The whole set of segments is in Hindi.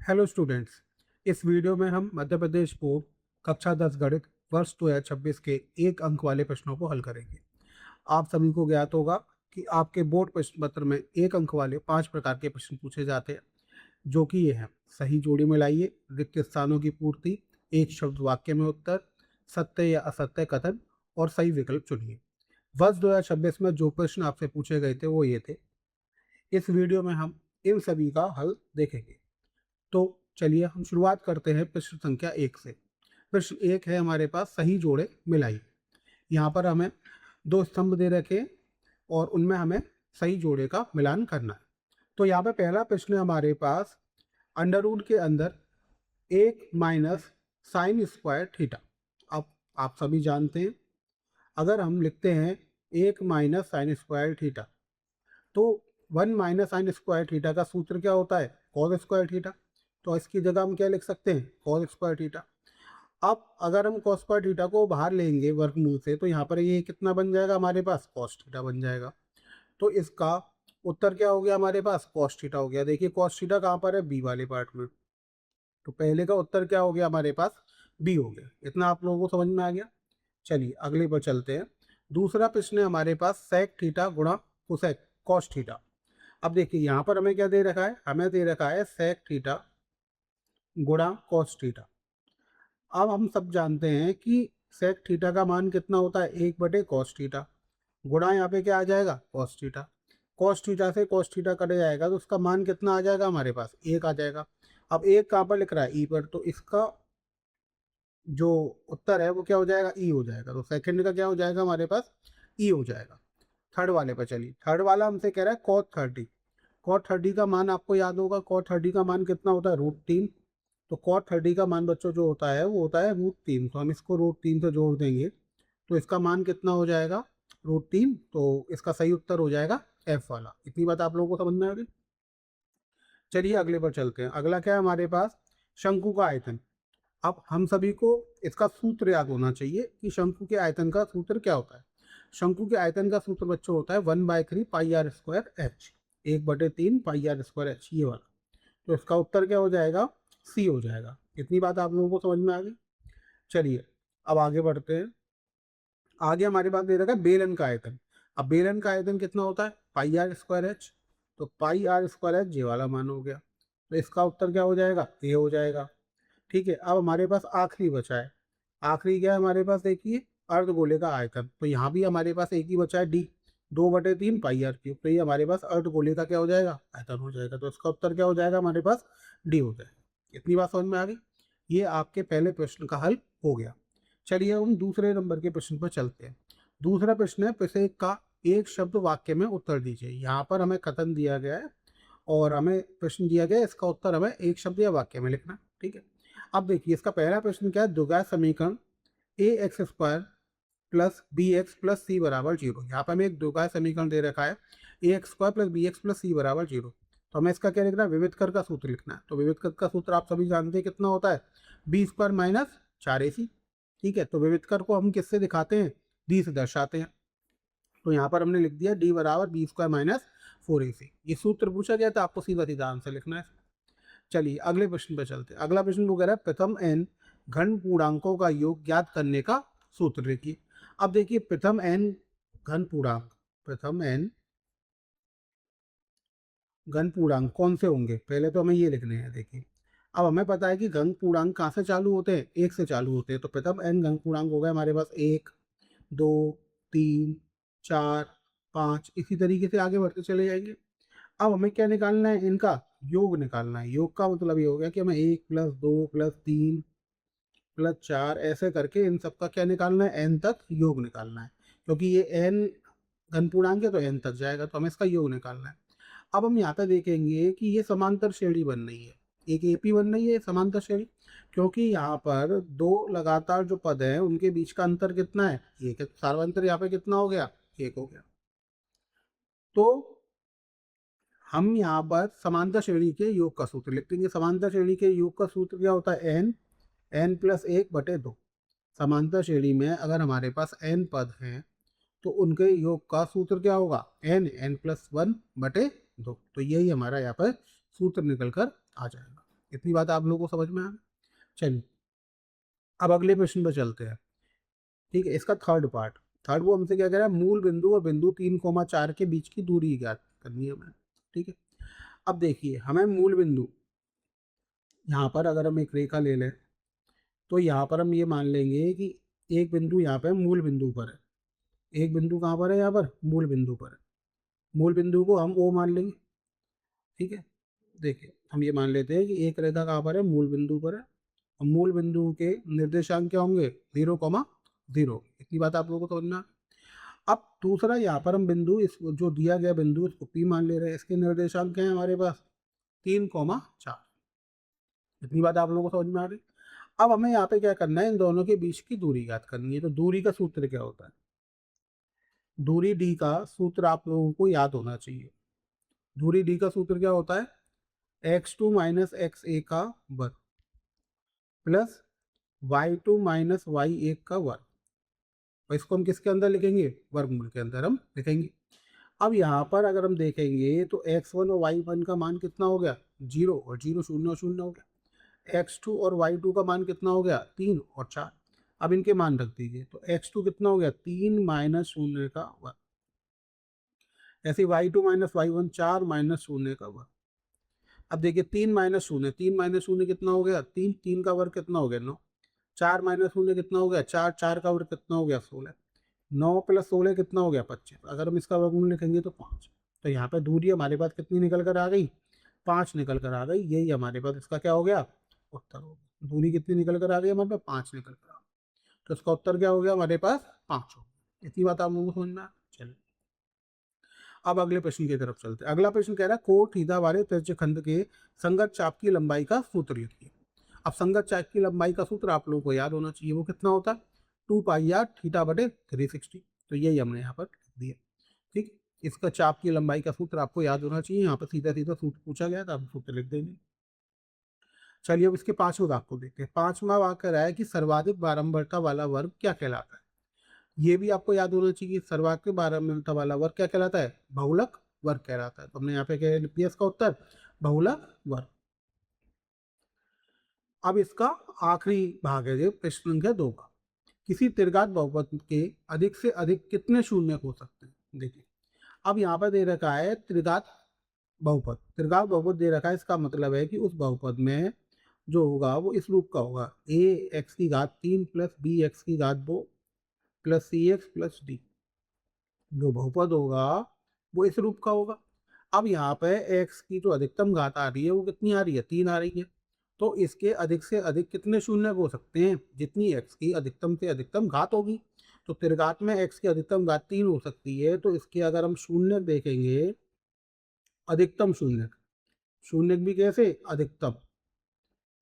हेलो स्टूडेंट्स, इस वीडियो में हम मध्य प्रदेश बोर्ड कक्षा 10 गणित वर्ष 2026 के एक अंक वाले प्रश्नों को हल करेंगे। आप सभी को ज्ञात होगा कि आपके बोर्ड प्रश्न पत्र में एक अंक वाले 5 प्रकार के प्रश्न पूछे जाते हैं, जो कि ये हैं: सही जोड़ी मिलाइए, रिक्त स्थानों की पूर्ति, एक शब्द वाक्य में उत्तर, सत्य या असत्य कथन और सही विकल्प चुनिए। वर्ष 2026 में जो प्रश्न आपसे पूछे गए थे वो ये थे। इस वीडियो में हम इन सभी का हल देखेंगे। तो चलिए हम शुरुआत करते हैं प्रश्न संख्या 1 से। प्रश्न 1 है हमारे पास, सही जोड़े मिलाइए। यहाँ पर हमें दो स्तंभ दे रखे और उनमें हमें सही जोड़े का मिलान करना है। तो यहाँ पे पहला प्रश्न है हमारे पास, अंडर रूट के अंदर 1 माइनस साइन स्क्वायर थीटा। अब आप सभी जानते हैं, अगर हम लिखते हैं 1 माइनस साइन स्क्वायर थीटा, तो 1 माइनस साइन स्क्वायर थीटा का सूत्र क्या होता है? Cos square theta. तो इसकी जगह हम क्या लिख सकते हैं? Cos square theta. अब अगर हम कॉस स्क्वायर थीटा को बाहर लेंगे वर्गमूल से, तो यहाँ पर ये कितना बन जाएगा हमारे पास? कॉस थीटा बन जाएगा। तो इसका उत्तर क्या हो गया हमारे पास? कॉस थीटा हो गया। देखिए कॉस थीटा कहाँ पर है? बी वाले पार्ट में। तो पहले का उत्तर क्या हो गया हमारे पास? बी हो गया। इतना आप लोगों को समझ में आ गया। चलिए अगले पर चलते हैं। दूसरा प्रश्न है हमारे पास, सेक थीटा गुणा कोसेक कॉस थीटा। अब देखिए यहाँ पर हमें क्या दे रखा है? हमें दे रखा है सेक थीटा गुणा कॉस थीटा। अब हम सब जानते हैं कि सेक थीटा का मान कितना होता है? 1/cos theta. गुणा यहाँ पे क्या आ जाएगा? Cos theta. कॉस थीटा से कॉस थीटा कट जाएगा तो उसका मान कितना आ जाएगा हमारे पास? 1 आ जाएगा। अब 1 कहाँ पर लिख रहा है? ई पर। तो इसका जो उत्तर है वो क्या हो जाएगा? ई हो जाएगा। तो सेकंड का क्या हो जाएगा हमारे पास? ई हो जाएगा। थर्ड वाले पर चलिए। थर्ड वाला हमसे कह रहा है cos 30। cos 30 का मान आपको याद होगा, cos 30 का मान कितना होता है? √3। तो cos 30 का मान बच्चों जो होता है वो होता है √3। तो हम इसको √3 से जोड़ देंगे तो इसका मान कितना हो जाएगा? √3। तो इसका सही उत्तर हो जाएगा एफ वाला। इतनी बात आप लोगों को समझ में आ गई। चलिए अगले पर चलते हैं। अगला क्या है हमारे पास? शंकु का आयतन। अब हम सभी को इसका सूत्र याद होना चाहिए कि शंकु के आयतन का सूत्र क्या होता है। शंकु के आयतन का सूत्र बच्चों होता है 1/3 pi R square H. 1/3 pi R square H, ये वाला। तो इसका उत्तर क्या हो जाएगा? सी हो जाएगा। इतनी बात आप लोगों को समझ में आ गई। चलिए अब आगे बढ़ते हैं। आगे हमारे पास दे रखा है बेलन का आयतन। अब बेलन का आयतन कितना होता है? पाई आर स्क्वायर एच। तो पाई आर स्क्वायर एच ये वाला मान हो गया। तो इसका उत्तर क्या हो जाएगा? ये हो जाएगा। ठीक है, अब हमारे पास आखिरी बचा है। आखिरी क्या है हमारे पास? देखिए, अर्धगोले का आयतन। तो यहाँ भी हमारे पास एक ही बचा है, डी। 2/3 pi are cube. तो ये हमारे पास अर्धगोले का क्या हो जाएगा? आयतन हो जाएगा। तो इसका उत्तर क्या हो जाएगा हमारे पास? डी हो जाएगा। इतनी बात समझ में आ गई। ये आपके पहले प्रश्न का हल हो गया। चलिए हम दूसरे नंबर के प्रश्न पर चलते हैं। दूसरा प्रश्न है, प्रत्येक का एक शब्द वाक्य में उत्तर दीजिए। यहाँ पर हमें कथन दिया गया है और हमें प्रश्न दिया गया है, इसका उत्तर हमें एक शब्द या वाक्य में लिखना है। ठीक है, अब देखिए इसका पहला प्रश्न क्या है? द्विघात समीकरण ax² plus bx plus C बराबर 0। यहाँ पर हमें एक द्विघात समीकरण दे रखा है ax² plus bx plus C बराबर 0। तो हमें इसका क्या लिखना है? विविध कर का सूत्र लिखना है। तो विविध कर का सूत्र आप सभी जानते हैं कितना होता है? b² minus 4ac। ठीक है, तो विविध कर को हम किससे दिखाते हैं? d से दर्शाते हैं। तो यहाँ पर हमने लिख दिया d बराबर b² माइनस 4ac। ये सूत्र पूछा गया था, आपको सीधा सीधा आंसर लिखना है। चलिए अगले प्रश्न पर चलते हैं। अगला प्रश्न वो कह रहा है, प्रथम n घन पूर्णांकों का योग ज्ञात करने का सूत्र लिखिए। अब देखिए प्रथम n घन पूर्णांक, प्रथम n घन पूर्णांक कौन से होंगे? पहले तो हमें ये लिखने हैं। देखिए अब हमें पता है कि घन पूर्णांक कहाँ से चालू होते हैं? 1 से चालू होते हैं। तो प्रथम n घन पूर्णांक हो गए हमारे पास 1, 2, 3, 4, 5, इसी तरीके से आगे बढ़ते चले जाएंगे। अब हमें क्या निकालना है? इनका योग निकालना है। योग का मतलब ये हो गया कि हमें 1 + 2 + 3 + 4 ऐसे करके इन सब का क्या निकालना है? n तक योग निकालना है। क्योंकि ये n घन पूर्णांक है तो n तक जाएगा, तो हमें इसका योग निकालना है। अब हम यहाँ पे देखेंगे कि ये समांतर श्रेणी बन रही है, एक एपी बन रही है समांतर श्रेणी। क्योंकि यहाँ पर दो लगातार जो पद हैं उनके बीच का अंतर कितना है? एक है। सार्वंतर यहाँ पे कितना हो गया? 1 हो गया। तो हम यहाँ पर समांतर श्रेणी के योग का सूत्र लिख देंगे। समांतर श्रेणी के योग का सूत्र क्या होता है? n + 1/2। समांतर श्रेणी में अगर हमारे पास n पद हैं तो उनके योग का सूत्र क्या होगा? n + 1/2। तो यही हमारा यहाँ पर सूत्र निकल कर आ जाएगा। इतनी बात आप लोगों को समझ में आ गई। चलिए अब अगले प्रश्न पर चलते हैं। ठीक है, इसका थर्ड पार्ट। थर्ड वो हमसे क्या कह रहा है, मूल बिंदु और बिंदु 3,4 के बीच की दूरी ज्ञात करनी है हमें। ठीक है, अब देखिए हमें मूल बिंदु, यहाँ पर अगर हम एक रेखा ले लें तो यहाँ पर हम ये मान लेंगे कि एक बिंदु यहाँ पे मूल बिंदु पर है। एक बिंदु कहाँ पर है, यहाँ पर मूल बिंदु पर है। मूल बिंदु को हम ओ मान लेंगे। ठीक है, देखिए हम ये मान लेते हैं कि एक रेखा कहाँ पर है, मूल बिंदु पर है। और मूल बिंदु के निर्देशांक क्या होंगे, 0,0। इतनी बात आप लोगों को समझना है। अब दूसरा यहाँ पर हम बिंदु, इस जो दिया गया बिंदु इसको पी मान ले रहे हैं, इसके निर्देशांक क्या है हमारे पास, 3,4। इतनी बात आप लोगों को समझ में आ रही। अब हमें यहाँ पे क्या करना है, इन दोनों के बीच की दूरी ज्ञात करनी है। तो दूरी का सूत्र क्या होता है, दूरी डी का सूत्र आप लोगों को याद होना चाहिए। दूरी डी का सूत्र क्या होता है, x2 माइनस एक्स ए का वर्ग प्लस y2 माइनस वाई एक का वर्ग। और इसको हम किसके अंदर लिखेंगे, वर्गमूल के अंदर हम लिखेंगे। अब यहाँ पर अगर हम देखेंगे तो x1 और y1 का मान कितना हो गया, 0, और 0 0 और 0 हो गया। x2 और y2 का मान कितना हो गया, 3 और 4। अब इनके मान रख दीजिए, तो x2 कितना हो गया, 3 माइनस 0 का वर्ग। ऐसे y2 माइनस y1 4 माइनस 0 का वर्ग। अब देखिए 3 माइनस 0, 3 माइनस 0 कितना हो गया, 3, 3 का वर्ग कितना हो गया, 9। 4 माइनस 0 कितना हो गया, 4, 4 का वर्ग कितना हो गया, 16। 9 प्लस 16 कितना हो गया, 25। अगर हम इसका वर्गमूल लिखेंगे तो 5। तो यहाँ पे दूरी हमारे पास कितनी निकल कर आ गई, 5 निकल कर आ गई। यही हमारे पास इसका क्या हो गया, उत्तर हो गया। दूरी कितनी निकल कर आ गई हमारे पास, 5 निकल कर आ गई। तो इसका उत्तर क्या हो गया हमारे पास, 5 हो गया। इतनी बात आप लोगों को समझना। चलिए अब अगले प्रश्न की तरफ चलते हैं। अगला प्रश्न कह रहा है, कोण थीटा वाले त्रिज्यखंड के संगत चाप की लंबाई का सूत्र लिखिए। अब संगत चाप की लंबाई का सूत्र आप लोगों को याद होना चाहिए, वो कितना होता है, 2 पाई थीटा बटे 360। तो यही हमने यहाँ पर लिख दिया। ठीक, इसका चाप की लंबाई का सूत्र आपको याद होना चाहिए। यहाँ पर सीधा सीधा सूत्र पूछा गया था, आप सूत्र लिख देंगे। चलिए अब इसके पांचवें भाग को देखते हैं। पांचवा भाग कह रहा है कि सर्वाधिक बारंबारता वाला वर्ग क्या कहलाता है। ये भी आपको याद होना चाहिए, सर्वाधिक बारंबारता वाला वर्ग क्या कहलाता है, बहुलक वर्ग कहलाता है। तो हमने यहाँ पे क्या लिख दिया इसका उत्तर, बहुलक वर्ग। अब इसका आखिरी भाग है, प्रश्न संख्या 2 का। किसी त्रिघात बहुपद के अधिक से अधिक कितने शून्य हो सकते हैं। देखिए अब यहाँ पर दे रखा है त्रिघात बहुपद। त्रिघात बहुपद दे रखा है, इसका मतलब है कि उस बहुपद में जो होगा वो इस रूप का होगा, a x की घात 3 प्लस बी एक्स की घात 2 प्लस सी एक्स प्लस डी। जो बहुपद होगा वो इस रूप का होगा। अब यहाँ पे x की जो अधिकतम घात आ रही है वो कितनी आ रही है, 3 आ रही है। तो इसके अधिक से अधिक कितने शून्य हो सकते हैं, जितनी x की अधिकतम से अधिकतम घात होगी। तो त्रिघात में x की अधिकतम घात 3 हो सकती है। तो इसके अगर हम शून्य देखेंगे, अधिकतम शून्य, शून्य भी कैसे, अधिकतम।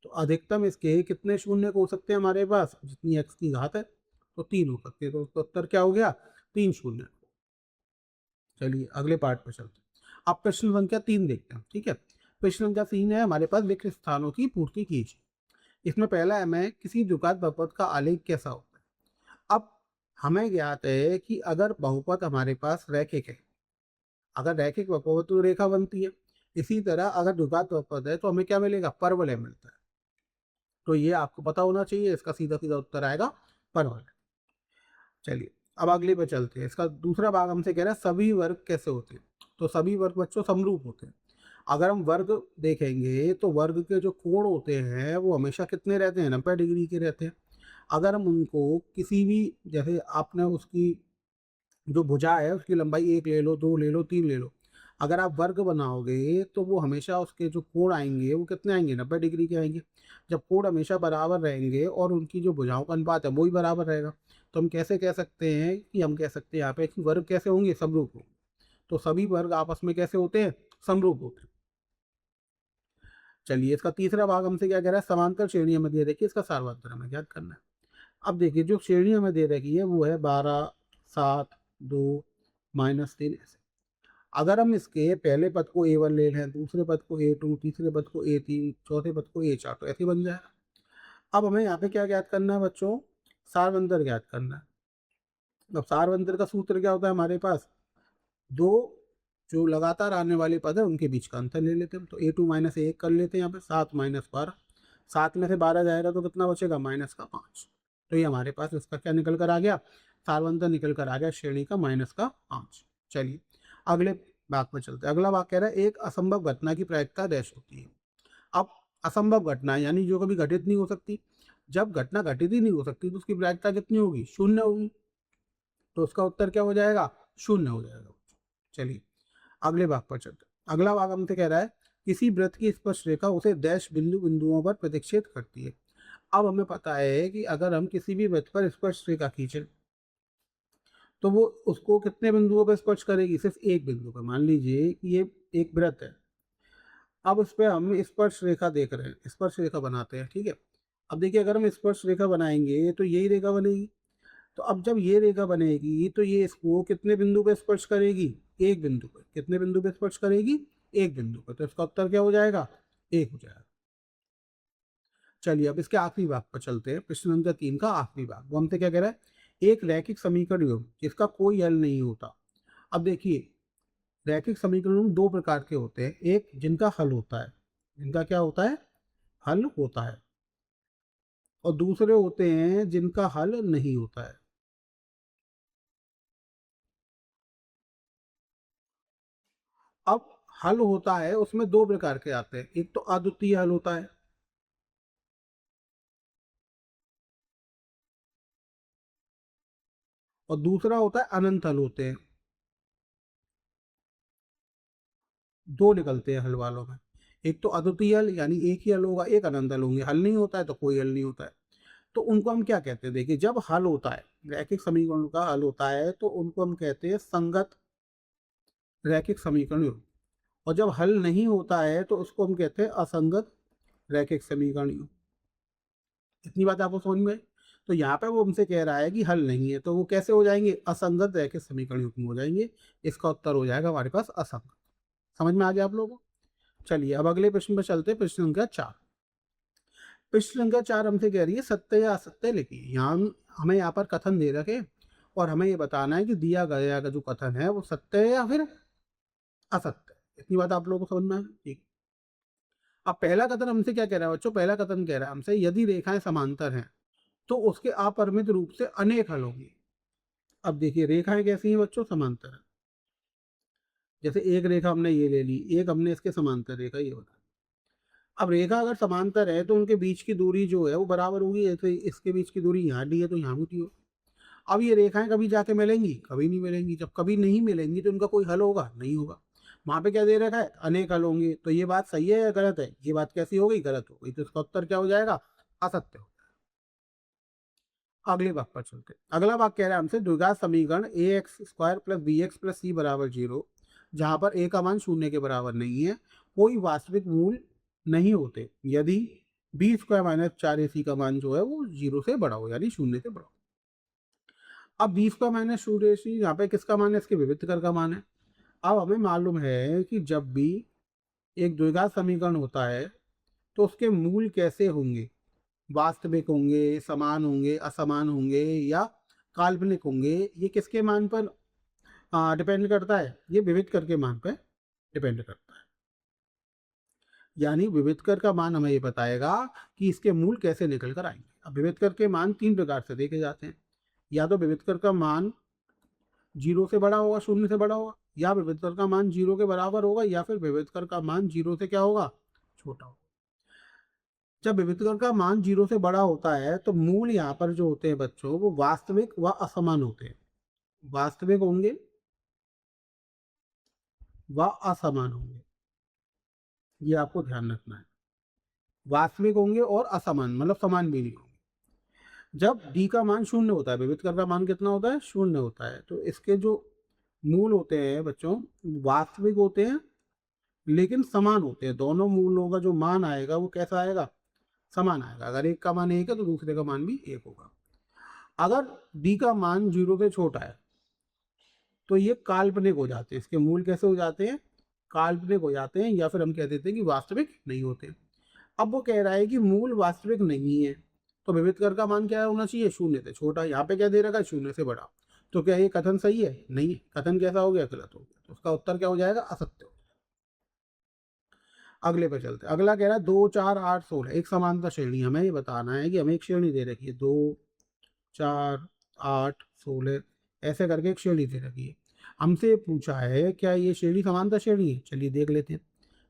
तो अधिकतम इसके कितने शून्य हो सकते हैं हमारे पास, जितनी x की घात है तो 3 हो सकते हैं। तो उसका उत्तर क्या हो गया, 3 शून्य। चलिए अगले पार्ट पर चलते हैं। अब प्रश्न संख्या 3 देखते हैं। ठीक है, प्रश्न संख्या 3 है हमारे पास, रिक्त स्थानों की पूर्ति कीजिए। इसमें पहला है, मैं किसी द्विघात बहुपद का आलेख कैसा होता है। अब हमें ज्ञात है कि अगर बहुपद हमारे पास रैखिक है, अगर रैखिक बहुपद तो रेखा बनती है। इसी तरह अगर द्विघात बहुपद है तो हमें क्या मिलेगा, परवलय मिलता है। तो ये आपको पता होना चाहिए, इसका सीधा सीधा उत्तर आएगा परवलय। चलिए अब अगले पे चलते हैं। इसका दूसरा भाग हमसे कह रहा है सभी वर्ग कैसे होते हैं। तो सभी वर्ग बच्चों समरूप होते हैं। अगर हम वर्ग देखेंगे तो वर्ग के जो कोण होते हैं वो हमेशा कितने रहते हैं, 90 डिग्री के रहते हैं। अगर हम उनको किसी भी, जैसे आपने उसकी जो भुजा है उसकी लंबाई 1 ले लो, 2 ले लो, 3 ले लो, अगर आप वर्ग बनाओगे तो वो हमेशा उसके जो कोण आएंगे वो कितने आएंगे, 90 डिग्री के आएंगे। जब कोण हमेशा बराबर रहेंगे और उनकी जो भुजाओं का अनुपात है वो ही बराबर रहेगा, तो हम कैसे कह सकते हैं कि, हम कह सकते हैं यहाँ पे कि वर्ग कैसे होंगे, समरूप होंगे। तो सभी वर्ग आपस में कैसे होते हैं, समरूप होते हैं। चलिए इसका तीसरा भाग हमसे क्या कह रहा है, समांतर श्रेणियों में दे रखी है, इसका सार्वत्र हमें ज्ञात करना है। अब देखिए जो श्रेणियों में दे रखी है वो है 12, 7, 2, -3 ऐसे। अगर हम इसके पहले पद को A1 ले लें, दूसरे पद को A2, तीसरे पद को A3, चौथे पद को A4, तो ऐसे बन जाएगा। अब हमें यहाँ पे क्या ज्ञात करना है बच्चों, सारवंतर ज्ञात करना है। अब सारवंतर का सूत्र क्या होता है हमारे पास, दो जो लगातार आने वाले पद है उनके बीच का अंतर ले लेते हैं। तो a2 माइनस a1 कर लेते हैं यहाँ पे, 7 माइनस 12, 7 में से 12 जाएगा तो कितना बचेगा, माइनस का 5। तो ये हमारे पास इसका क्या निकल कर आ गया, सारवंतर निकल कर आ गया श्रेणी का माइनस का 5। चलिए अगले भाग में चलते हैं। अगला भाग कह रहा है एक असंभव घटना की प्रायिकता डैश होती है। अब असंभव घटना यानी जो कभी घटित नहीं हो सकती, जब घटना घटित ही नहीं हो सकती तो उसकी प्रायिकता कितनी होगी, 0 होगी। तो उसका उत्तर क्या हो जाएगा, 0 हो जाएगा। चलिए अगले भाग पर चलते हैं। अगला भाग हमसे कह रहा है किसी वृत्त की स्पर्श रेखा उसे डैश बिंदुओं पर प्रतिच्छेद करती है। अब हमें पता है कि अगर हम किसी भी वृत्त पर स्पर्श रेखा खींचें तो वो उसको कितने बिंदुओं पर स्पर्श करेगी, सिर्फ एक बिंदु पर। मान लीजिए कि ये एक वृत्त है, अब उस पर हम स्पर्श रेखा देख रहे हैं, स्पर्श रेखा बनाते हैं, ठीक है। अब देखिए अगर हम स्पर्श रेखा बनाएंगे तो यही रेखा बनेगी। तो अब जब ये रेखा बनेगी तो ये इसको कितने बिंदु पे स्पर्श करेगी, एक बिंदु पे। कितने बिंदु पे स्पर्श करेगी, एक बिंदु पे। तो इसका उत्तर क्या हो जाएगा, 1 हो जाएगा। चलिए अब इसके आखिरी भाग पर चलते हैं, प्रश्न संख्या 3 का आखिरी भाग। वो हमसे क्या कह रहा है, एक रैखिक समीकरण योग जिसका कोई हल नहीं होता। अब देखिए रैखिक समीकरण 2 प्रकार के होते हैं, एक जिनका हल होता है, जिनका क्या होता है, हल होता है, और दूसरे होते हैं जिनका हल नहीं होता है। अब हल होता है उसमें 2 प्रकार के आते हैं, एक तो अद्वितीय हल होता है, और दूसरा होता है अनंत हल होते हैं। 2 निकलते हैं हल वालों में, एक तो अद्वितीय हल यानी एक ही हल होगा, एक अनंत हल होंगे। हल नहीं होता है तो कोई हल नहीं होता है। तो उनको हम क्या कहते हैं, देखिए जब हल होता है, रैखिक समीकरणों का हल होता है तो उनको हम कहते हैं संगत रैखिक समीकरण योग, और जब हल नहीं होता है तो उसको हम कहते हैं असंगत रैखिक समीकरण योग। इतनी बात आपको समझ में आई? तो यहाँ पे वो हमसे कह रहा है कि हल नहीं है, तो वो कैसे हो जाएंगे, असंगत रैखिक समीकरण युग्म हो जाएंगे। इसका उत्तर हो जाएगा हमारे पास असंगत। समझ में आ गया आप लोगों को? चलिए अब अगले प्रश्न पर चलते हैं, प्रश्न संख्या 4। प्रश्न संख्या 4 हमसे कह रही है सत्य या असत्य लिखिए। यहाँ हमें यहाँ पर कथन दे रखे और हमें ये बताना है कि दिया गया का जो कथन है वो सत्य है या फिर असत्य। इतनी बात आप लोगों को समझ में आ गई? ठीक। अब पहला कथन हमसे क्या कह रहा है बच्चों, पहला कथन कह रहा है हमसे यदि रेखाएं समांतर हैं तो उसके अपरिमित रूप से अनेक हल होंगे। अब देखिए रेखाएं कैसी हैं बच्चों, समांतर है। जैसे एक रेखा हमने ये ले ली, एक हमने इसके समांतर रेखा ये बता। अब रेखा अगर समांतर है तो उनके बीच की दूरी जो है वो बराबर होगी। जैसे इसके बीच की दूरी यहाँ डी है तो यहाँ भी डी हो। अब ये रेखाएं कभी जाके मिलेंगी, कभी नहीं मिलेंगी। जब कभी नहीं मिलेंगी तो उनका कोई हल होगा, नहीं होगा। वहां पे क्या दे रखा है, अनेक हल होंगे। तो ये बात सही है या गलत है, ये बात कैसी हो गई, गलत हो गई। तो इसका उत्तर क्या हो जाएगा, असत्य हो। अगले भाग पर चलते हैं। अगला भाग कह रहा है हमसे द्विघात समीकरण A X square plus B X plus C बराबर 0, जहां पर ए का मान 0 के बराबर नहीं है, कोई वास्तविक मूल नहीं होते यदि बी स्क्वायर माइनस 4ac का मान जो है वो 0 से बड़ा हो, यानी 0 से बड़ा हो। अब बी स्क्वायर माइनस 4ac यहाँ पे किसका मान है, इसके विविधकर का मान है। अब हमें मालूम है कि जब भी एक द्विघात समीकरण होता है तो उसके मूल कैसे होंगे, वास्तविक होंगे, समान होंगे, असमान होंगे या काल्पनिक होंगे। ये किसके मान पर डिपेंड करता है, ये विविधकर के मान पर डिपेंड करता है। यानी विविधकर का मान हमें ये बताएगा कि इसके मूल कैसे निकल कर आएंगे। अब विविधकर के मान 3 प्रकार से देखे जाते हैं, या तो विविधकर का मान 0 से बड़ा होगा, 0 से बड़ा होगा, या विविधकर का मान 0 के बराबर होगा, या फिर विविधकर का मान 0 से क्या होगा, छोटा होगा। जब विविधकर का मान 0 से बड़ा होता है तो मूल यहाँ पर जो होते हैं बच्चों वो वास्तविक व असमान होते हैं। वास्तविक होंगे व असमान होंगे, ये आपको ध्यान रखना है। वास्तविक होंगे और असमान मतलब समान भी नहीं होंगे। जब डी का मान 0 होता है, विविधकर का मान कितना होता है, 0 होता है, तो इसके जो मूल होते हैं बच्चों वास्तविक होते हैं लेकिन समान होते हैं। दोनों मूलों का जो मान आएगा वो कैसा आएगा, समान आएगा। अगर एक का मान 1 है तो दूसरे का मान भी 1 होगा। अगर डी का मान 0 से छोटा है तो ये काल्पनिक हो जाते हैं। इसके मूल कैसे हो जाते हैं, काल्पनिक हो जाते हैं, या फिर हम कह देते हैं कि वास्तविक नहीं होते। अब वो कह रहा है कि मूल वास्तविक नहीं है तो विविधकर का मान क्या होना चाहिए, 0 से छोटा। यहाँ पे क्या दे रखा है, 0 से बड़ा। तो क्या ये कथन सही है, नहीं। कथन कैसा हो गया, गलत हो गया। तो उसका उत्तर क्या हो जाएगा? असत्य। अगले पे चलते हैं। अगला कह रहा है 2, 4, 8, 16 एक समांतर श्रेणी। हमें ये बताना है कि हमें एक श्रेणी दे रखी है 2, 4, 8, 16 ऐसे करके एक श्रेणी दे रखी है। हमसे ये पूछा है क्या ये श्रेणी समांतर श्रेणी है? चलिए देख लेते हैं।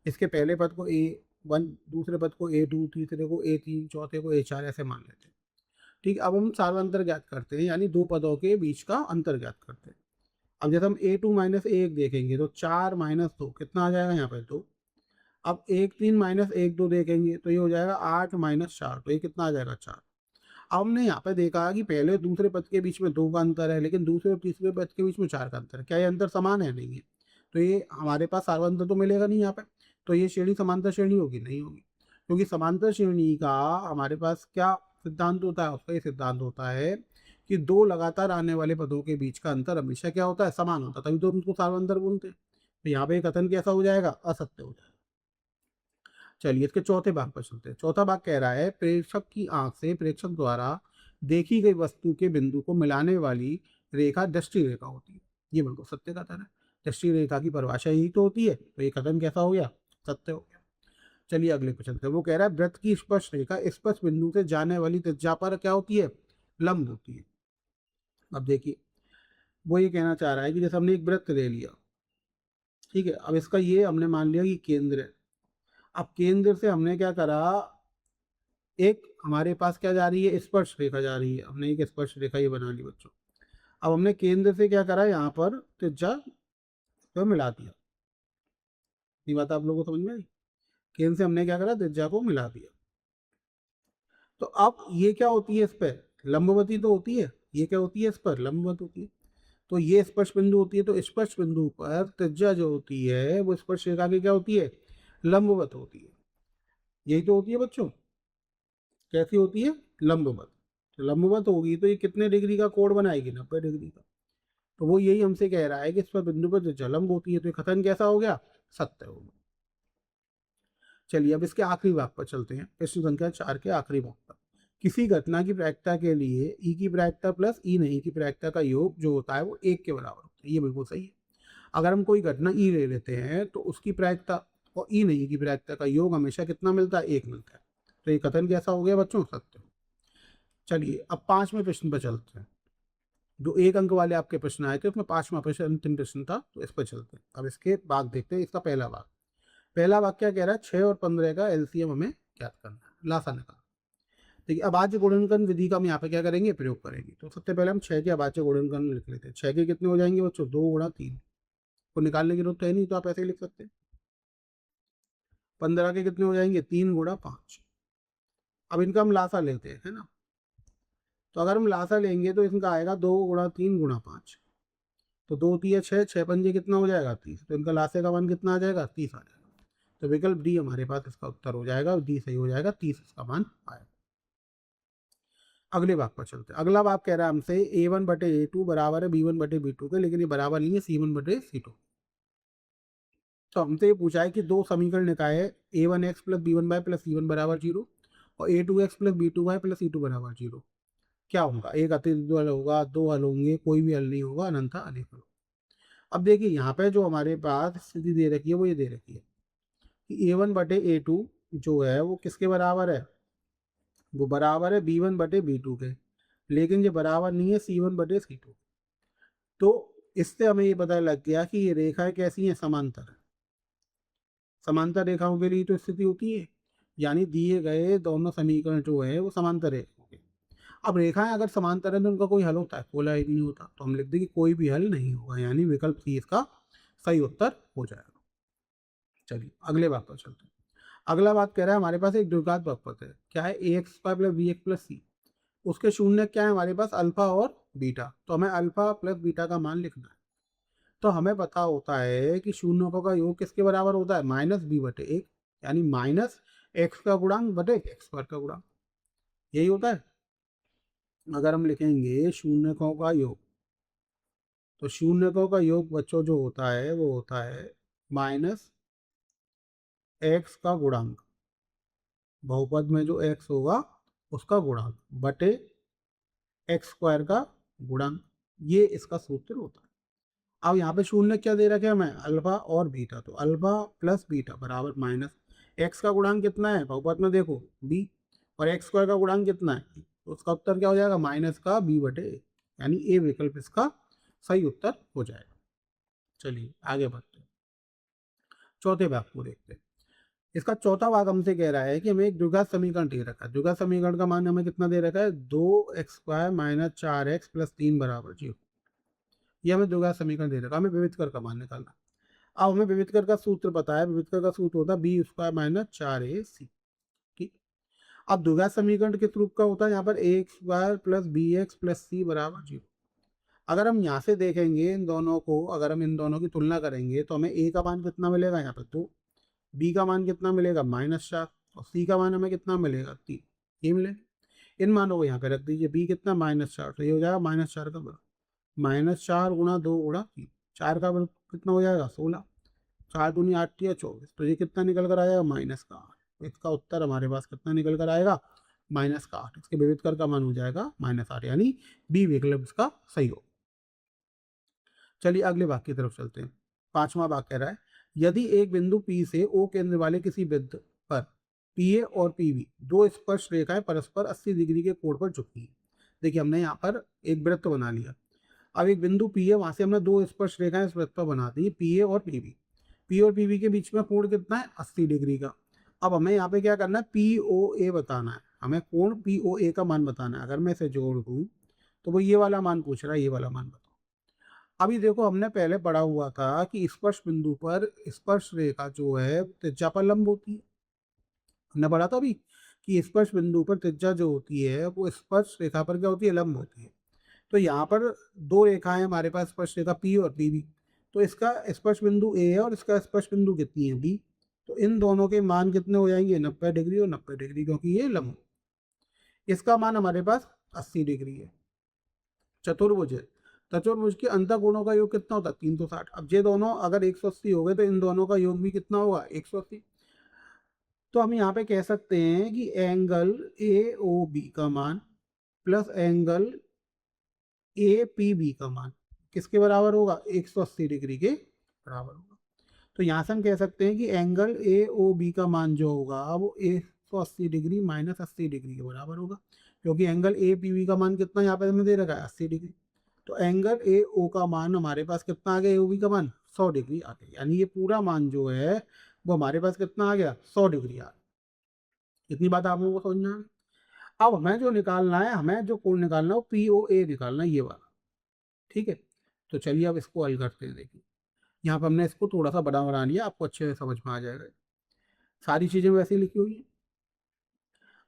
इसके पहले पद को A1, दूसरे पद को A2, तीसरे को A3, चौथे को A4 ऐसे मान लेते हैं। ठीक है, अब हम सार्वंतर ज्ञात करते हैं, यानी दो पदों के बीच का अंतर ज्ञात करते हैं। अब जैसे हम A2 माइनस A1 देखेंगे तो 4 माइनस 2 कितना आ जाएगा यहाँ पर? 2। अब 1, 3 माइनस 1, 2 देखेंगे तो ये हो जाएगा 8 माइनस 4, तो ये कितना आ जाएगा? 4। अब हमने यहाँ पे देखा कि पहले और दूसरे पद के बीच में 2 का अंतर है, लेकिन दूसरे और तीसरे पद के बीच में 4 का अंतर है। क्या ये अंतर समान है? नहीं है। तो ये हमारे पास सार्वंतर तो मिलेगा नहीं यहाँ पे। तो ये श्रेणी समांतर श्रेणी होगी? नहीं होगी, क्योंकि समांतर श्रेणी का हमारे पास क्या सिद्धांत होता है? उसका ये सिद्धांत होता है कि दो लगातार आने वाले पदों के बीच का अंतर हमेशा क्या होता है? समान होता है, तभी तो हम उसको सार्वंतर बोलते हैं। तो यहाँ पे कथन कैसा हो जाएगा? असत्य हो जाएगा। चलिए इसके चौथे भाग पर चलते हैं। चौथा भाग कह रहा है प्रेक्षक की आंख से प्रेक्षक द्वारा देखी गई वस्तु के बिंदु को मिलाने वाली रेखा दृष्टि रेखा होती है। ये बिल्कुल सत्य कथन है। दृष्टि रेखा की परिभाषा यही तो होती है, तो ये कथन कैसा हो गया? सत्य हो गया। चलिए अगले पे चलते हैं। वो कह रहा है वृत्त की स्पर्श रेखा स्पर्श बिंदु से जाने वाली त्रिज्या पर क्या होती है? लंब होती है। अब देखिए वो ये कहना चाह रहा है कि जैसे हमने एक वृत्त ले लिया, ठीक है, अब इसका ये हमने मान लिया कि केंद्र है। अब केंद्र से हमने क्या करा, एक हमारे पास क्या जा रही है? स्पर्श रेखा जा रही है। हमने एक स्पर्श रेखा ये बना ली बच्चों। अब हमने केंद्र से क्या करा, यहाँ पर त्रिज्या को मिला दिया। ये बात आप लोगों को समझ में आई? केंद्र से हमने क्या करा? त्रिज्या को मिला दिया। तो अब ये क्या होती है? इस पर लंबवती तो होती है। ये क्या होती है? इस पर लंबवत होती है। तो ये स्पर्श बिंदु होती है, तो स्पर्श बिंदु पर त्रिज्या जो होती है वो स्पर्श रेखा की क्या होती है? लंबवत होती है। यही तो होती है बच्चों। कैसी होती है? लंबवत। तो लंबवत होगी तो ये कितने डिग्री का कोण बनाएगी? 90 डिग्री का। तो वो यही हमसे कह रहा है कि इस पर बिंदु पर जो जलंब होती है, तो ये कथन कैसा हो गया? सत्य हो गया। चलिए अब इसके आखिरी भाग पर चलते हैं। प्रश्न संख्या 4 के आखिरी भाग पर। किसी घटना की प्रायिकता के लिए ई की प्रायिकता प्लस ई नहीं की प्रायिकता का योग जो होता है वो 1 के बराबर होता है। ये बिल्कुल सही है। अगर हम कोई घटना ई ले लेते हैं तो उसकी प्रायिकता और ई नहीं की प्रायिकता का योग हमेशा कितना मिलता है? 1 मिलता है। तो ये कथन कैसा हो गया बच्चों? सत्य। चलिए अब 5वें प्रश्न पर चलते हैं। जो 1 अंक वाले आपके प्रश्न आए थे उसमें 5वां प्रश्न अंतिम प्रश्न था, तो इस पर चलते हैं। अब इसके भाग देखते हैं। इसका पहला भाग, पहला भाग क्या कह रहा है? 6 और 15 का एलसीएम हमें ज्ञात करना है, लासा निकालना। देखिए अभाज्य गुणनखंड विधि का हम यहाँ पे क्या करेंगे? प्रयोग करेंगे। तो सबसे पहले हम 6 के अभाज्य गुणनखंड लिख लेते हैं। 6 के कितने हो जाएंगे बच्चों? 2 गुणा 3 को निकालने की जरूरत है नहीं, तो आप ऐसे ही लिख सकते हैं। 15 के कितने हो जाएंगे? 3 गुणा 5। अब इनका हम लासा लेते हैं, है ना? तो अगर हम लासा लेंगे तो इनका आएगा 2 गुणा 3 गुणा 5। तो 2 3 6, 6 पंजे कितना हो जाएगा? 30। तो इनका लासे का मान कितना आ जाएगा? 30 आ जाएगा। तो विकल्प डी हमारे पास इसका उत्तर हो जाएगा। डी सही हो जाएगा, 30 इसका मान आएगा। अगले भाग पर चलते हैं। अगला भाग कह रहा है हमसे A1 बटे A2 बराबर है B1 बटे B2 के, लेकिन ये बराबर नहीं है C1 बटे C2। तो हमसे ये पूछा है कि दो समीकरण निकाय है A1x plus B1y plus C1 बराबर 0 और A2x plus B2y plus C2 बराबर 0। क्या होगा? एक अतिरिक्त हल होगा, दो हल होंगे, कोई भी हल नहीं होगा, अनंता अनेक हल। अब देखिए यहाँ पे जो हमारे पास स्थिति दे रखी है वो ये दे रखी है कि A1 बटे A2 जो है वो किसके बराबर है? वो बराबर है B1 बटे B2 के, लेकिन ये बराबर नहीं है C1 बटे C2। तो इससे हमें ये पता लग गया कि ये रेखाएं कैसी हैं? समांतर है। समांतर रेखाओं के लिए तो स्थिति होती है, यानी दिए गए दोनों समीकरण जो है वो समांतर है। अब रेखाएं अगर समांतर है तो उनका कोई हल होता है? कोई हल नहीं होता। तो हम लिख दें कि कोई भी हल नहीं होगा, यानी विकल्प सी इसका सही उत्तर हो जाएगा। चलिए अगले बात पर चलते हैं। अगला बात कह रहा है हमारे पास एक द्विघात बहुपद है। क्या है? ax² प्लस bx प्लस सी। उसके शून्य क्या है हमारे पास? अल्फा और बीटा। तो हमें अल्फा प्लस बीटा का मान लिखना है। तो हमें पता होता है कि शून्यों का योग किसके बराबर होता है? माइनस बी बटे एक, यानी माइनस एक्स का गुणांक बटे एक्स स्क्वायर का गुणांक। यही होता है। अगर हम लिखेंगे शून्यकों का योग, तो शून्यकों का योग बच्चों जो होता है वो होता है माइनस एक्स का गुणांक, बहुपद में जो एक्स होगा उसका गुणांक, बटे एक्स स्क्वायर का गुणांक। ये इसका सूत्र होता है। अब यहाँ पे शून्य क्या दे रखे हमें, अल्फा और बीटा, तो अल्फा प्लस बीटा बराबर माइनस एक्स का गुणांक कितना है बहुपद में देखो बी, और एक्स स्क्वायर का गुणांक कितना है, तो उसका उत्तर क्या हो जाएगा माइनस का बी बटे ए, यानी ए विकल्प इसका सही उत्तर हो जाएगा। चलिए आगे बढ़ते हैं, चौथे भाग को देखते हैं। इसका चौथा भाग हमसे कह रहा है कि हमें एक द्विघात समीकरण दे रखा है, द्विघात समीकरण का मान हमें कितना दे रखा है, 2x² माइनस 4x प्लस 3 बराबर 0। ये हमें द्विघात समीकरण दे रखा है, हमें विविधकर का मान निकालना। अब हमें विविधकर का सूत्र पता है, विविधकर का सूत्र होता है b² माइनस 4ac। ठीक, अब द्विघात समीकरण किस रूप का होता है, यहाँ पर ax² plus bx plus c बराबर 0। अगर हम यहाँ से देखेंगे इन दोनों को, अगर हम इन दोनों की तुलना करेंगे तो हमें a का मान कितना मिलेगा, यहाँ पर 2, b का मान कितना मिलेगा -4, और c का मान हमें कितना मिलेगा 3, ये मिलेगा। इन मानों को यहाँ पे रख दीजिए, b कितना -4, तो ये हो जाएगा -4 का बराबर -4 गुणा 2 गुणा 3, 4 का बराबर कितना हो जाएगा 16, 4 दूनी 8 या 24, तो ये कितना निकल कर आएगा -8। इसका उत्तर हमारे पास कितना निकल कर आएगा -8। इसके विविधकर का मान हो जाएगा -8, यानी बी विकल्प इसका सही हो। चलिए अगले भाग की तरफ चलते हैं। पांचवा भाग कह रहा है यदि एक बिंदु P से O केंद्र वाले किसी वृत्त पर PA और PB दो स्पर्श रेखाएं परस्पर 80 डिग्री के कोण पर झुकती हैं। देखिए हमने यहाँ पर एक वृत्त बना लिया, अब एक बिंदु P है, वहां से हमने दो स्पर्श रेखाएं इस वृत्त पर बना दी, PA और PB। P और PB के बीच में कोण कितना है 80 डिग्री का। अब हमें यहाँ पे क्या करना है, POA बताना है, हमें कोण POA का मान बताना है। अगर मैं इसे जोड़ दूँ तो वो ये वाला मान पूछ रहा है, ये वाला मान बताओ। अभी देखो हमने पहले पढ़ा हुआ था कि स्पर्श बिंदु पर स्पर्श रेखा जो है त्रिज्या पर लंब होती है। हमने पढ़ा था अभी कि स्पर्श बिंदु पर त्रिज्या जो होती है वो स्पर्श रेखा पर क्या होती है, लंब होती है। तो यहाँ पर दो रेखाएं हमारे पास, स्पर्श रेखा P और PB, तो इसका स्पर्श बिंदु A है और इसका स्पर्श बिंदु कितनी है B, तो इन दोनों के मान कितने हो जाएंगे 90 डिग्री और 90 डिग्री, क्योंकि ये लंब। इसका मान हमारे पास 80 डिग्री है। चतुर्भुज है, चतुर्भुज के अंतःकोणों का योग कितना होता है 360। अब ये दोनों अगर 180 हो गए तो इन दोनों का योग भी कितना होगा 180। तो हम यहाँ पे कह सकते हैं कि एंगल AOB का मान प्लस एंगल APB का मान किसके बराबर होगा 180 डिग्री के बराबर होगा। तो यहाँ से हम कह सकते हैं कि एंगल AOB का मान जो होगा वो 180 डिग्री माइनस 80 डिग्री के बराबर होगा, क्योंकि एंगल APB का मान कितना यहाँ पे हमें दे रखा है 80 डिग्री। तो एंगल AO का मान हमारे पास कितना आ गया, AOB का मान 100 डिग्री आ गया, यानी ये पूरा मान जो है वो हमारे पास कितना आ गया 100 डिग्री आ गया। इतनी बात आप लोगों को समझना है। अब हमें जो निकालना है, हमें जो कोण निकालना है वो POA निकालना है, ये वाला। ठीक है, तो चलिए अब इसको हल करते हैं। देखिए यहाँ पर हमने इसको थोड़ा सा बड़ा बना लिया, आपको अच्छे से समझ में आ जाएगा। सारी चीजें वैसे ही लिखी हुई है।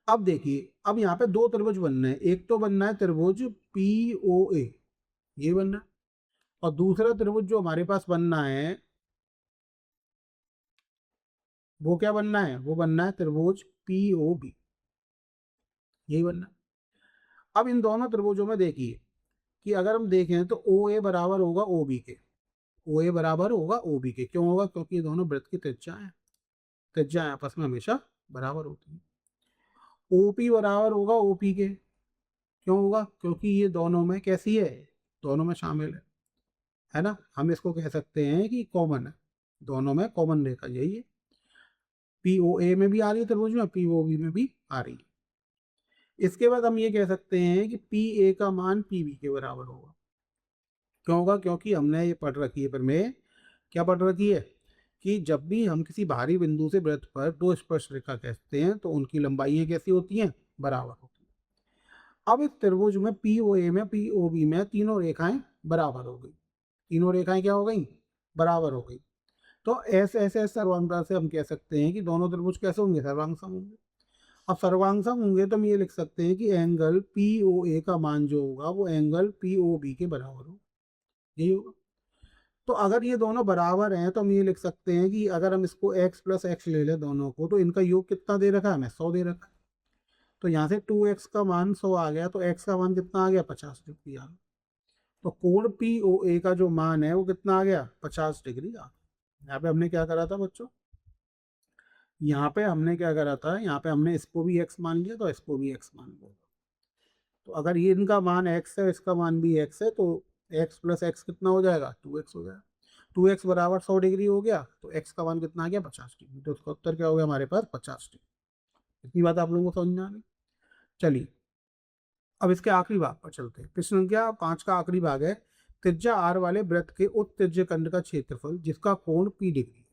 अब देखिए, अब यहाँ पे दो त्रिभुज बनने हैं, एक तो बनना है त्रिभुज POA, ये बनना है, और दूसरा त्रिभुज जो हमारे पास बनना है वो क्या बनना है, वो बनना है त्रिभुज POB, यही बनना है। अब इन दोनों त्रिभुजों में देखिए कि अगर हम देखें तो OA बराबर होगा OB के, OA बराबर होगा OB के, क्यों होगा, क्योंकि ये दोनों वृत्त की त्रिज्याएं हैं, त्रिज्याएं आपस में हमेशा बराबर होती हैं। OP बराबर होगा OP के, क्यों होगा, क्योंकि ये दोनों में कैसी है, दोनों में शामिल है ना। हम इसको कह सकते हैं कि कॉमन है, दोनों में कॉमन रेखा यही है। POA में भी आ रही है त्रिभुज में, POB में भी आ रही है। इसके बाद हम ये कह सकते हैं कि PA का मान PB के बराबर होगा, क्यों होगा, क्योंकि हमने ये पढ़ रखी है पर में, क्या पढ़ रखी है कि जब भी हम किसी बाहरी बिंदु से वृत्त पर दो स्पर्श रेखा खींचते हैं तो उनकी लंबाइयां कैसी होती हैं, बराबर होती हैं। अब इस त्रिभुज में POA में POB में तीनों रेखाएं बराबर हो गई, तीनों रेखाएं क्या हो गई, बराबर हो गई। तो ऐसे ऐसे सर्वांगता से हम कह सकते हैं कि दोनों त्रिभुज कैसे होंगे, सर्वांगसम होंगे। अब सर्वांगसम होंगे तो हम ये लिख सकते हैं कि एंगल POA का मान जो होगा वो एंगल POB के बराबर हो, यही होगा। तो अगर ये दोनों बराबर हैं तो हम ये लिख सकते हैं कि अगर हम इसको x प्लस एक्स ले लें दोनों को, तो इनका योग कितना दे रखा है हमें 100 दे रखा है। तो यहाँ से 2x का मान 100 आ गया, तो x का मान कितना आ गया 50 डिग्री आ गया। तो कोण POA का जो मान है वो कितना आ गया 50 डिग्री आ गया। यहाँ पे हमने क्या करा था बच्चों, यहाँ पे हमने क्या करा था, यहाँ पे हमने इसको भी x मान लिया तो इसको भी x मान लिया। तो अगर ये इनका मान x है, इसका मान भी x है, तो एक्स प्लस एक्स कितना हो जाएगा, 2x हो जाएगा। 2x बराबर 100 डिग्री हो गया, तो x का मान कितना आ गया, 50 डिग्री। तो उसका उत्तर क्या हो गया हमारे पास, 50 डिग्री। इतनी बात आप लोगों को समझ में आ गई। चलिए अब इसके आखिरी भाग पर चलते हैं। प्रश्न संख्या 5 का आखिरी भाग है, त्रिज्या r वाले वृत्त के उत्तेज्य खंड का क्षेत्रफल जिसका कोण p डिग्री है।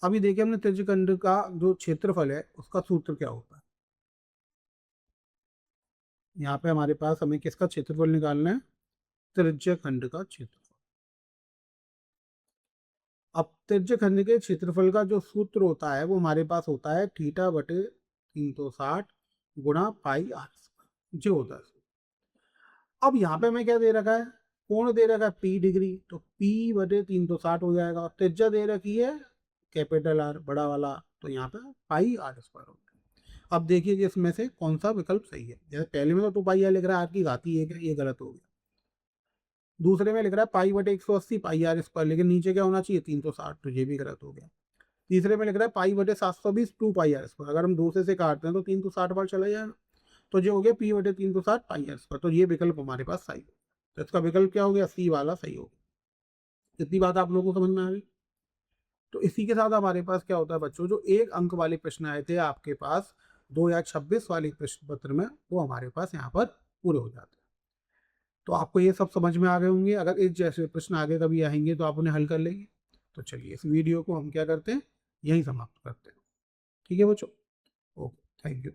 अभी देखिए हमने त्रिज्य खंड का जो क्षेत्रफल है उसका सूत्र क्या होता है। यहाँ पे हमारे पास हमें किसका क्षेत्रफल निकालना है, त्रिज्य खंड का क्षेत्रफल। अब त्रिज्य खंड के क्षेत्रफल का जो सूत्र होता है वो हमारे पास होता है थीटा बटे 360 गुणा पाई आर स्क्वायर, जो होता है। अब यहाँ पे हमें क्या दे रखा है, कोण दे रखा है p डिग्री, तो p बटे 360 हो जाएगा। और त्रिज्या दे रखी है कैपिटल आर बड़ा वाला, तो यहाँ पे पाई आर स्क्वायर हो गया। अब देखिए कि इसमें से कौन सा विकल्प सही है। जैसे पहले में तो 2 पाई आर लिख रहा है, आर की घाती है, ये गलत हो गया। दूसरे में लिख रहा है पाई बटे 180 पाई आर स्क्वायर, लेकिन नीचे क्या होना चाहिए 360, तो ये भी गलत हो गया। तीसरे में लिख रहा है पाई बटे 720 2 पाई आर स्क्वायर, अगर हम दूसरे से काटते हैं तो 360 बार चला जाएगा, तो जो हो गया पी बटे 360 पाई आर स्क्वायर। तो ये विकल्प हमारे पास सही है। तो इसका विकल्प क्या हो गया, सी वाला सही हो गया। इतनी बात आप लोगों को समझ में आ गई। तो इसी के साथ हमारे पास क्या होता है बच्चों, जो 1 अंक वाले प्रश्न आए थे आपके पास 2026 वाले प्रश्न पत्र में, वो हमारे पास यहाँ पर पूरे हो जाते हैं। तो आपको ये सब समझ में आ गए होंगे। अगर इस जैसे प्रश्न आगे कभी आएंगे तो आप उन्हें हल कर लेंगे। तो चलिए इस वीडियो को हम क्या करते हैं, यहीं समाप्त करते हैं। ठीक है बच्चों, ओके, थैंक यू।